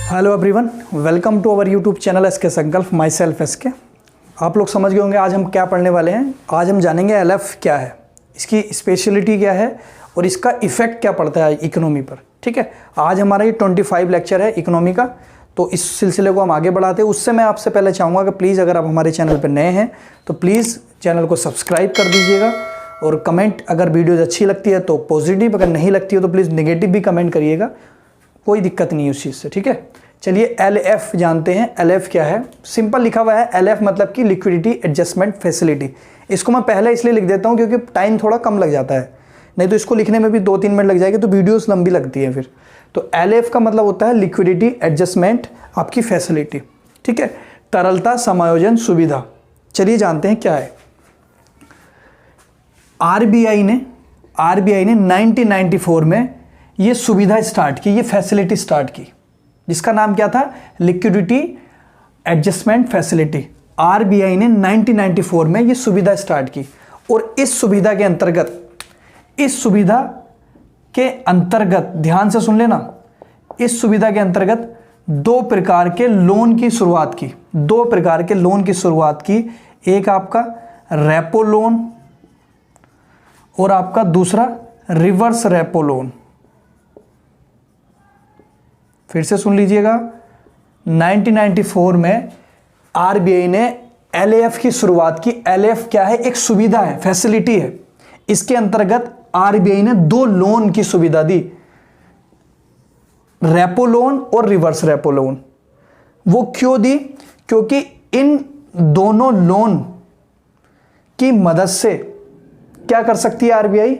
Hello everyone, welcome to our YouTube channel SK Sankalp. Myself SK. आप लोग समझ गए होंगे आज हम क्या पढ़ने वाले हैं। आज हम जानेंगे एलएफ क्या है, इसकी स्पेशलिटी क्या है और इसका इफेक्ट क्या पड़ता है इकोनॉमी पर। ठीक है, आज हमारा ये 25 लेक्चर है इकोनॉमी का, तो इस सिलसिले को हम आगे बढ़ाते हैं। उससे मैं आपसे पहले चाहूँगा कि प्लीज़ अगर आप हमारे चैनल पर नए हैं तो प्लीज़ चैनल को सब्सक्राइब कर दीजिएगा और कमेंट, अगर वीडियोज़ अच्छी लगती है तो पॉजिटिव, अगर नहीं लगती है तो प्लीज़ नेगेटिव भी कमेंट करिएगा, कोई दिक्कत नहीं है उस चीज़ से। ठीक है, चलिए एलएफ जानते हैं। एलएफ क्या है? सिंपल लिखा हुआ है एलएफ मतलब कि लिक्विडिटी एडजस्टमेंट फैसिलिटी। इसको मैं पहले इसलिए लिख देता हूँ क्योंकि टाइम थोड़ा कम लग जाता है, नहीं तो इसको लिखने में भी 2-3 मिनट लग जाएगी तो वीडियोस लंबी लगती है फिर। तो एलएफ का मतलब होता है लिक्विडिटी एडजस्टमेंट आपकी फैसिलिटी। ठीक है, तरलता समायोजन सुविधा। चलिए जानते हैं क्या है। आरबीआई ने 1994 में ये सुविधा स्टार्ट की, ये फैसिलिटी स्टार्ट की, जिसका नाम क्या था? Liquidity adjustment facility. आरबीआई ने 1994 में ये सुविधा स्टार्ट की और इस सुविधा के अंतर्गत ध्यान से सुन लेना, इस सुविधा के अंतर्गत दो प्रकार के लोन की शुरुआत की। एक आपका रेपो लोन और आपका दूसरा रिवर्स रेपो लोन। फिर से सुन लीजिएगा, 1994 में आरबीआई ने एलएफ की शुरुआत की। एलएफ क्या है? एक सुविधा है, फैसिलिटी है। इसके अंतर्गत आरबीआई ने दो लोन की सुविधा दी, रेपो लोन और रिवर्स रेपो लोन। वो क्यों दी? क्योंकि इन दोनों लोन की मदद से क्या कर सकती है आरबीआई?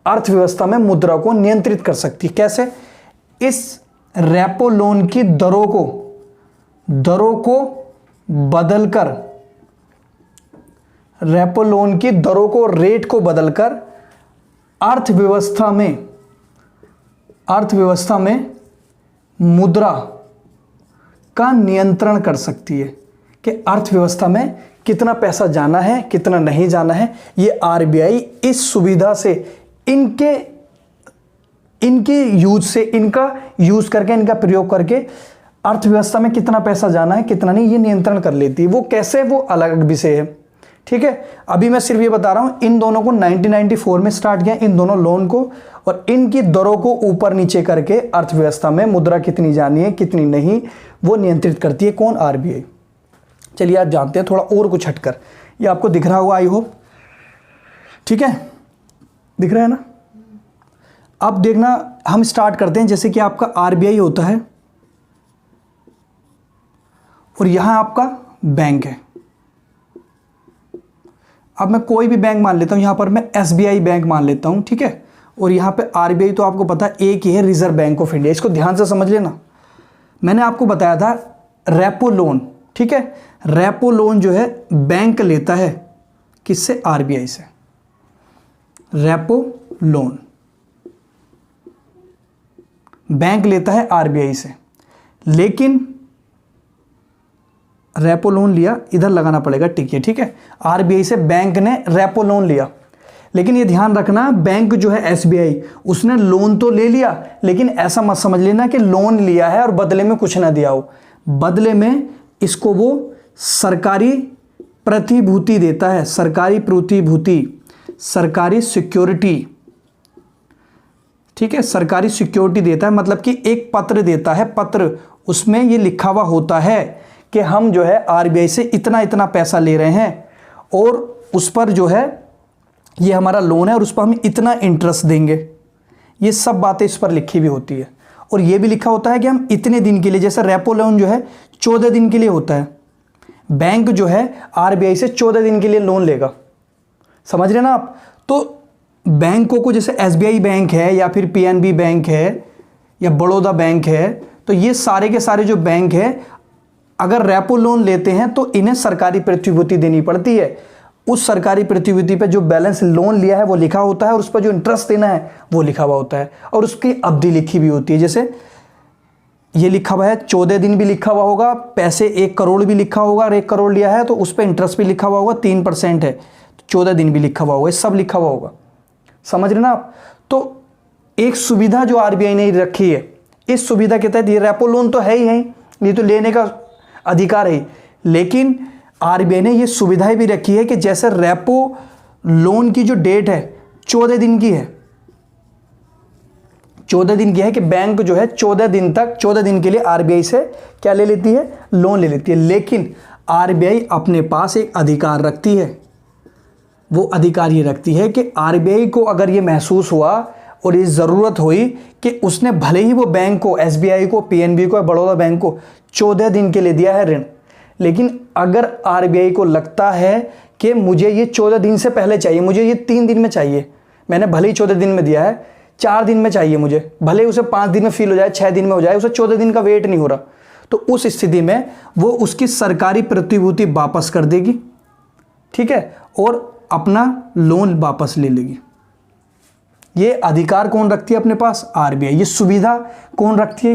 अर्थव्यवस्था में मुद्रा को नियंत्रित कर सकती है। कैसे? इस रेपो लोन की दरों को बदलकर, रेपो लोन की दरों को, रेट को बदलकर अर्थव्यवस्था में मुद्रा का नियंत्रण कर सकती है कि अर्थव्यवस्था में कितना पैसा जाना है, कितना नहीं जाना है। ये आरबीआई इस सुविधा से, इनके यूज करके, इनका प्रयोग करके अर्थव्यवस्था में कितना पैसा जाना है, कितना नहीं, ये नियंत्रण कर लेती है। वो कैसे, वो अलग विषय है। ठीक है, अभी मैं सिर्फ ये बता रहा हूं, इन दोनों को 1994 में स्टार्ट किया, इन दोनों लोन को, और इनकी दरों को ऊपर नीचे करके अर्थव्यवस्था में मुद्रा कितनी जानी है, कितनी नहीं, वो नियंत्रित करती है। कौन? आरबीआई। चलिए आज जानते हैं थोड़ा और कुछ हटकर। ये आपको दिख रहा होगा, आई होप। ठीक है, दिख रहा है ना? अब देखना, हम स्टार्ट करते हैं। जैसे कि आपका आरबीआई होता है और यहां आपका बैंक है। अब मैं कोई भी बैंक मान लेता हूं, यहां पर मैं एसबीआई बैंक मान लेता हूं। ठीक है, और यहां पे आरबीआई तो आपको पता है एक ही है, रिजर्व बैंक ऑफ इंडिया। इसको ध्यान से समझ लेना। मैंने आपको बताया था रेपो लोन। ठीक है, रेपो लोन जो है बैंक लेता है किससे? आरबीआई से। रेपो लोन बैंक लेता है आरबीआई से, लेकिन रेपो लोन लिया, इधर लगाना पड़ेगा टिक है। ठीक है, आरबीआई से बैंक ने रेपो लोन लिया, लेकिन ये ध्यान रखना, बैंक जो है एसबीआई, उसने लोन तो ले लिया, लेकिन ऐसा मत समझ लेना कि लोन लिया है और बदले में कुछ ना दिया हो। बदले में इसको वो सरकारी प्रतिभूति देता है, सरकारी प्रतिभूति, सरकारी सिक्योरिटी। ठीक है, सरकारी सिक्योरिटी देता है, मतलब कि एक पत्र देता है, पत्र, उसमें ये लिखा हुआ होता है कि हम जो है आरबीआई से इतना इतना पैसा ले रहे हैं और उस पर जो है ये हमारा लोन है और उस पर हम इतना इंटरेस्ट देंगे। ये सब बातें इस पर लिखी भी होती है, और ये भी लिखा होता है कि हम इतने दिन के लिए, जैसे रेपो लोन जो है 14 दिन के लिए होता है, बैंक जो है आरबीआई से 14 दिन के लिए लोन लेगा। समझ रहे ना आप? तो बैंकों को, जैसे एसबीआई बैंक है या फिर पीएनबी बैंक है या बड़ौदा बैंक है, तो ये सारे के सारे जो बैंक है, अगर रेपो लोन लेते हैं तो इन्हें सरकारी प्रतिभूति देनी पड़ती है। उस सरकारी प्रतिभूति पे जो बैलेंस लोन लिया है वो लिखा होता है और उस पर जो इंटरेस्ट देना है वो लिखा हुआ होता है, और उसकी अवधि लिखी भी होती है। जैसे ये लिखा हुआ है 14 दिन भी लिखा हुआ होगा, पैसे 1 करोड़ भी लिखा होगा, और 1 करोड़ लिया है तो उस पर इंटरेस्ट भी लिखा हुआ होगा, 3% है, 14 दिन भी लिखा हुआ होगा, सब लिखा हुआ होगा। समझ रहे ना आप? तो एक सुविधा जो आरबीआई ने रखी है, किस सुविधा के तहत? ये रेपो लोन तो है ही है, ये तो लेने का अधिकार है, लेकिन आरबीआई ने ये सुविधाएं भी रखी है कि जैसे रेपो लोन की जो डेट है 14 दिन की है, 14 दिन की है कि बैंक जो है 14 दिन के लिए आरबीआई से क्या ले लेती है? लोन ले लेती है। लेकिन आरबीआई अपने पास एक अधिकार रखती है, वो अधिकार ये रखती है कि आरबीआई को अगर ये महसूस हुआ और ये ज़रूरत हुई कि उसने भले ही वो बैंक को, एसबीआई को, पीएनबी को, बड़ौदा बैंक को 14 दिन के लिए दिया है ऋण, लेकिन अगर आरबीआई को लगता है कि मुझे ये 14 दिन से पहले चाहिए, मुझे ये 3 दिन में चाहिए, मैंने भले ही 14 दिन में दिया है, 4 दिन में चाहिए मुझे, भले उसे 5 दिन में फील हो जाए, 6 दिन में हो जाए, उसे 14 दिन का वेट नहीं हो रहा, तो उस स्थिति में वो उसकी सरकारी प्रतिभूति वापस कर देगी, ठीक है, और अपना लोन वापस ले लेगी। ये अधिकार कौन रखती है अपने पास? आरबीआई। ये सुविधा कौन रखती है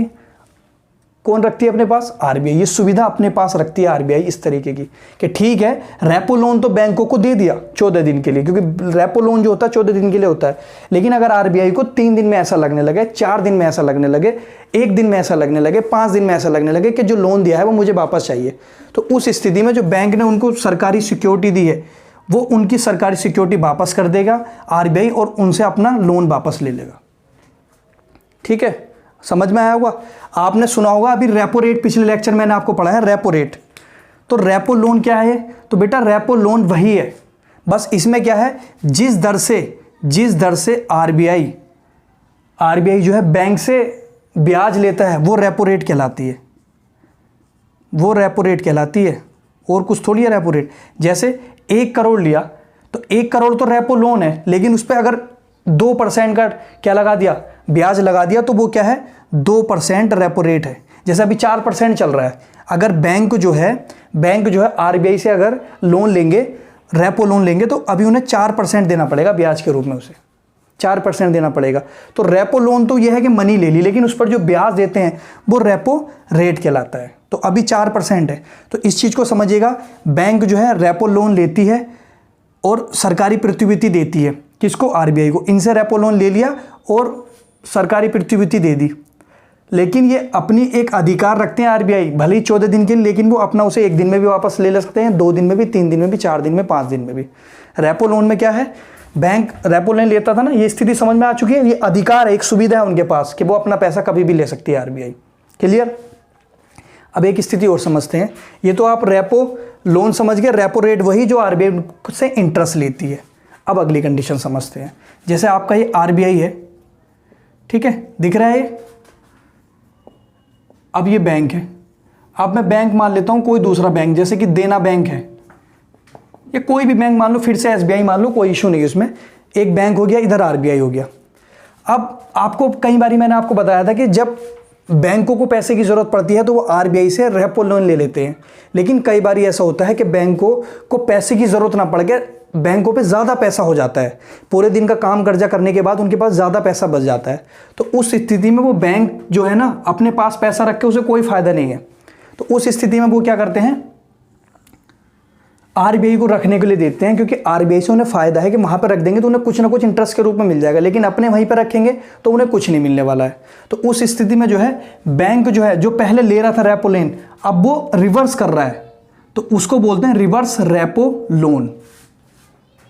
अपने पास? आरबीआई। ये सुविधा अपने पास रखती है आरबीआई इस तरीके की कि ठीक है, रेपो लोन तो बैंकों को दे दिया 14 दिन के लिए, क्योंकि रेपो लोन जो होता है 14 दिन के लिए होता है, लेकिन अगर आरबीआई को 3 दिन में ऐसा लगने लगे, 4 दिन में ऐसा लगने लगे, 1 दिन में ऐसा लगने लगे, 5 दिन में ऐसा लगने लगे कि जो लोन दिया है वो मुझे वापस चाहिए, तो उस स्थिति में जो बैंक ने उनको सरकारी सिक्योरिटी दी है वो उनकी सरकारी सिक्योरिटी वापस कर देगा आरबीआई और उनसे अपना लोन वापस ले लेगा। ठीक है, समझ में आया होगा? आपने सुना होगा अभी रेपो रेट, पिछले लेक्चर मैंने आपको पढ़ा है रेपो रेट। तो रेपो लोन क्या है? तो बेटा रेपो लोन वही है, बस इसमें क्या है, जिस दर से आरबीआई जो है बैंक से ब्याज लेता है वो रेपो रेट कहलाती है, वो रेपो रेट कहलाती है, और कुछ थोड़ी है रेपो रेट। जैसे 1 करोड़ लिया तो 1 करोड़ तो रेपो लोन है, लेकिन उस पर अगर 2% का क्या लगा दिया, ब्याज लगा दिया, तो वो क्या है, 2% रेपो रेट है। जैसे अभी 4% चल रहा है, अगर बैंक जो है आरबीआई से अगर लोन लेंगे, रेपो लोन लेंगे, तो अभी उन्हें 4% देना पड़ेगा ब्याज के रूप में, उसे 4% देना पड़ेगा। तो रेपो लोन तो यह है कि मनी ले ली, लेकिन उस पर जो ब्याज देते हैं वो रेपो रेट कहलाता है। तो अभी 4% है, तो इस चीज़ को समझिएगा, बैंक जो है रेपो लोन लेती है और सरकारी प्रतिभूति देती है, किसको? आरबीआई को। इनसे रेपो लोन ले लिया और सरकारी प्रतिभूति दे दी, लेकिन ये अपनी एक अधिकार रखते हैं आरबीआई, भले ही 14 दिन के लिए, लेकिन वो अपना उसे 1 दिन में भी वापस ले सकते हैं, 2 दिन में भी, 3 दिन में भी, 4 दिन में, 5 दिन में भी। रेपो लोन में क्या है, बैंक रेपो लोन लेता था ना, ये स्थिति समझ में आ चुकी है, ये अधिकार है, एक सुविधा है उनके पास कि वो अपना पैसा कभी भी ले सकती है आरबीआई। क्लियर? अब एक स्थिति और समझते हैं, ये तो आप रेपो लोन समझ गए, रेपो रेट वही जो आरबीआई से इंटरेस्ट लेती है। अब अगली कंडीशन समझते हैं, जैसे आपका ये आरबीआई है, ठीक है, दिख रहा है ये, अब ये बैंक है, अब मैं बैंक मान लेता हूं कोई दूसरा बैंक, जैसे कि देना बैंक है, या कोई भी बैंक मान लो, फिर से एसबीआई मान लो, कोई इशू नहीं है उसमें, एक बैंक हो गया, इधर आरबीआई हो गया। अब आपको कई बारी मैंने आपको बताया था कि जब बैंकों को पैसे की ज़रूरत पड़ती है तो वो आरबीआई से रेपो लोन ले लेते हैं, लेकिन कई बार ऐसा होता है कि बैंकों को पैसे की ज़रूरत ना पड़ के बैंकों पे ज़्यादा पैसा हो जाता है, पूरे दिन का काम कर्जा करने के बाद उनके पास ज़्यादा पैसा बच जाता है, तो उस स्थिति में वो बैंक जो है ना, अपने पास पैसा रख के उसे कोई फ़ायदा नहीं है, तो उस स्थिति में वो क्या करते हैं, आरबीआई को रखने के लिए देते हैं, क्योंकि आरबीआई से उन्हें फ़ायदा है कि वहाँ पर रख देंगे तो उन्हें कुछ ना कुछ इंटरेस्ट के रूप में मिल जाएगा, लेकिन अपने वहीं पर रखेंगे तो उन्हें कुछ नहीं मिलने वाला है। तो उस स्थिति में जो है बैंक जो है, जो पहले ले रहा था रेपो लोन, अब वो रिवर्स कर रहा है, तो उसको बोलते हैं रिवर्स रेपो लोन,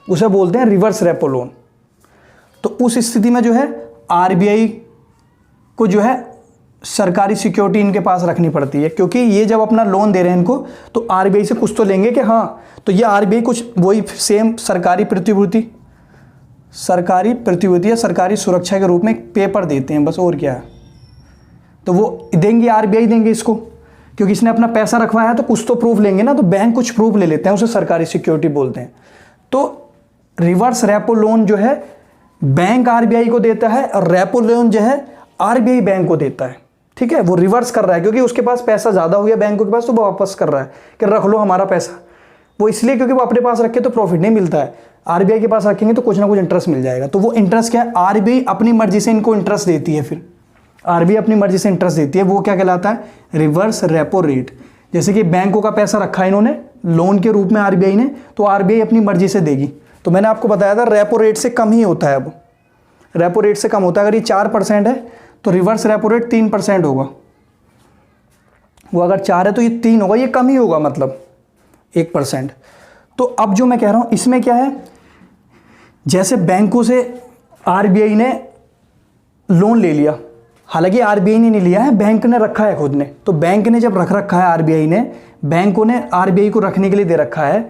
उसे बोलते हैं रिवर्स रेपो लोन। तो उस स्थिति में जो है आरबीआई को जो है सरकारी सिक्योरिटी इनके पास रखनी पड़ती है, क्योंकि ये जब अपना लोन दे रहे हैं इनको, तो आरबीआई से कुछ तो लेंगे कि हाँ, तो ये आरबीआई कुछ वही सेम सरकारी प्रतिभूति या सरकारी सुरक्षा के रूप में एक पेपर देते हैं, बस, और क्या है, तो वो देंगे, आरबीआई देंगे इसको, क्योंकि इसने अपना पैसा रखवाया है तो कुछ तो प्रूफ लेंगे ना, तो बैंक कुछ प्रूफ ले लेते हैं, उसे सरकारी सिक्योरिटी बोलते हैं। तो रिवर्स रेपो लोन जो है बैंक आरबीआई को देता है, और रेपो लोन जो है आरबीआई बैंक को देता है। ठीक है, वो रिवर्स कर रहा है, क्योंकि उसके पास पैसा ज़्यादा हो गया बैंकों के पास, तो वो वापस कर रहा है कि रख लो हमारा पैसा, वो इसलिए क्योंकि वो अपने पास रखे तो प्रॉफिट नहीं मिलता है, आरबीआई के पास रखेंगे तो कुछ ना कुछ इंटरेस्ट मिल जाएगा। तो वो इंटरेस्ट क्या है, आरबीआई अपनी मर्जी से इनको इंटरेस्ट देती है, फिर आरबीआई अपनी मर्जी से इंटरेस्ट देती है, वो क्या कहलाता है, रिवर्स रेपो रेट। जैसे कि बैंकों का पैसा रखा है इन्होंने लोन के रूप में आरबीआई ने, तो आरबीआई अपनी मर्जी से देगी। तो मैंने आपको बताया था रेपो रेट से कम ही होता है, अब रेपो रेट से कम होता है, अगर ये 4% है तो रिवर्स रेपो रेट 3% होगा। वो अगर 4 है तो ये 3 होगा, ये कम ही होगा मतलब 1%। तो अब जो मैं कह रहा हूँ इसमें क्या है, जैसे बैंकों से आरबीआई ने लोन ले लिया, हालांकि आरबीआई ने नहीं लिया है, बैंक ने रखा है खुद ने। तो बैंक ने जब रख रखा है आरबीआई ने, बैंकों ने आरबीआई को रखने के लिए दे रखा है,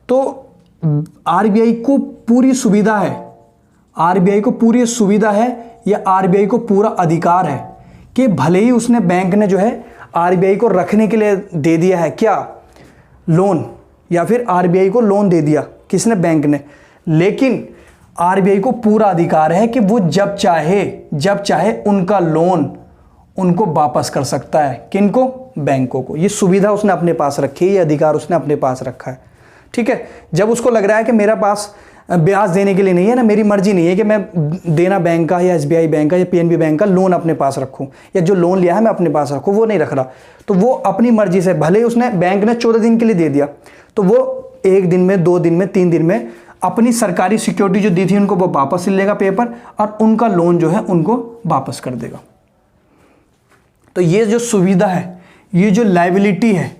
तो आरबीआई को पूरी सुविधा है, आरबीआई को पूरी सुविधा है या आरबीआई को पूरा अधिकार है कि भले ही उसने बैंक ने जो है आरबीआई को रखने के लिए दे दिया है क्या, लोन, या फिर आरबीआई को लोन दे दिया किसने, बैंक ने, लेकिन आरबीआई को पूरा अधिकार है कि वो जब चाहे उनका लोन उनको वापस कर सकता है। किनको? बैंकों को। ये सुविधा उसने अपने पास रखी है, ये अधिकार उसने अपने पास रखा है। ठीक है, जब उसको लग रहा है कि मेरा पास ब्याज देने के लिए नहीं है ना, मेरी मर्जी नहीं है कि मैं देना बैंक का या एसबीआई बैंक का या पीएनबी बैंक का लोन अपने पास रखूं, या जो लोन लिया है मैं अपने पास रखूं, वो नहीं रख रहा, तो वो अपनी मर्जी से, भले उसने बैंक ने 14 दिन के लिए दे दिया, तो वो 1 दिन में, 2 दिन में, 3 दिन में अपनी सरकारी सिक्योरिटी जो दी थी उनको वो वापस ले लेगा पेपर, और उनका लोन जो है उनको वापस कर देगा। तो ये जो सुविधा है, ये जो लायबिलिटी है,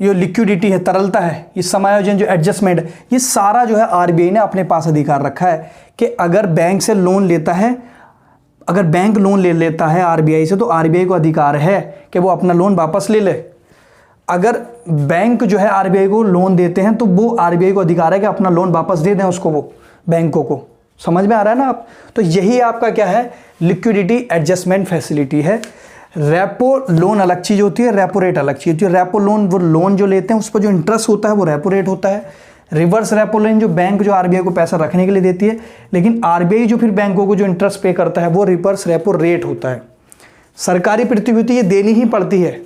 ये लिक्विडिटी है, तरलता है, ये समायोजन जो एडजस्टमेंट है, ये सारा जो है आरबीआई ने अपने पास अधिकार रखा है कि अगर बैंक से लोन लेता है, अगर बैंक लोन ले लेता है आरबीआई से, तो आरबीआई को अधिकार है कि वो अपना लोन वापस ले ले। अगर बैंक जो है आरबीआई को लोन देते हैं तो वो आरबीआई को अधिकार है कि अपना लोन वापस दे दें उसको, वो बैंकों को। समझ में आ रहा है ना आप? तो यही आपका क्या है, लिक्विडिटी एडजस्टमेंट फैसिलिटी है। रेपो लोन अलग चीज़ होती है, रेपो रेट अलग चीज़ होती है। रेपो लोन वो लोन जो लेते हैं उस पर जो इंटरेस्ट होता है वो रेपो रेट होता है। रिवर्स रेपो लोन जो बैंक जो आरबीआई को पैसा रखने के लिए देती है, लेकिन आरबीआई जो फिर बैंकों को जो इंटरेस्ट पे करता है वो रिवर्स रेपो रेट होता है। सरकारी प्रतिभूति ये देनी ही पड़ती है,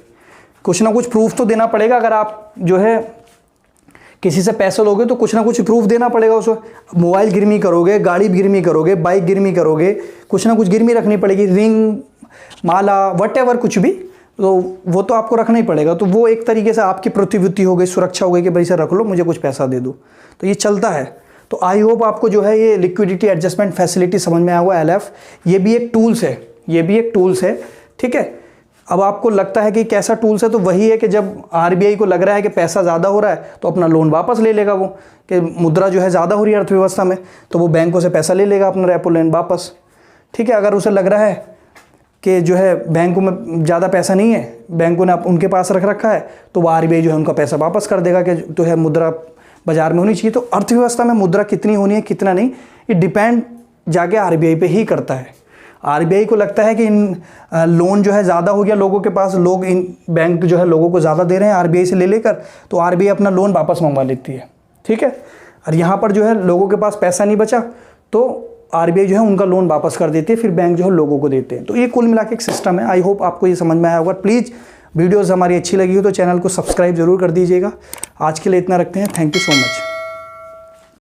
कुछ ना कुछ प्रूफ तो देना पड़ेगा। अगर आप जो है किसी से पैसे लोगे तो कुछ ना कुछ प्रूफ देना पड़ेगा उसको। मोबाइल गिरवी करोगे, गाड़ी गिरवी करोगे, बाइक गिरवी करोगे, कुछ ना कुछ गिरवी रखनी पड़ेगी, रिंग, माला, वटेवर कुछ भी, तो वो तो आपको रखना ही पड़ेगा। तो वो एक तरीके से आपकी प्रतिभूति हो गई, सुरक्षा हो गई कि भाई से रख लो, मुझे कुछ पैसा दे दो। तो ये चलता है। तो आई होप आपको जो है ये लिक्विडिटी एडजस्टमेंट फैसिलिटी समझ में आया होगा। एलएफ ये भी एक टूल्स है, ये भी एक टूल्स है। ठीक है, अब आपको लगता है कि कैसा टूल्स है, तो वही है कि जब आरबीआई को लग रहा है कि पैसा ज़्यादा हो रहा है तो अपना लोन वापस ले लेगा वो, कि मुद्रा जो है ज़्यादा हो रही है अर्थव्यवस्था में, तो वो बैंकों से पैसा ले लेगा अपना रेपो लोन वापस। ठीक है, अगर उसे लग रहा है कि जो है बैंकों में ज़्यादा पैसा नहीं है, बैंकों ने उनके पास रख रखा है, तो वो आरबीआई जो है उनका पैसा वापस कर देगा कि जो है मुद्रा बाजार में होनी चाहिए। तो अर्थव्यवस्था में मुद्रा कितनी होनी है, कितना नहीं, ये डिपेंड जाके आरबीआई पे ही करता है। आरबीआई को लगता है कि इन लोन जो है ज़्यादा हो गया लोगों के पास, लोग इन बैंक जो है लोगों को ज़्यादा दे रहे हैं आरबीआई से ले लेकर, तो आरबीआई अपना लोन वापस मंगवा लेती है। ठीक है, और यहाँ पर जो है लोगों के पास पैसा नहीं बचा तो आरबीआई जो है उनका लोन वापस कर देती है, फिर बैंक जो है लोगों को देते हैं। तो ये कुल मिला के एक सिस्टम है। आई होप आपको ये समझ में आया होगा। प्लीज़ वीडियोज़ हमारी अच्छी लगी हो तो चैनल को सब्सक्राइब जरूर कर दीजिएगा। आज के लिए इतना रखते हैं। Thank you so much.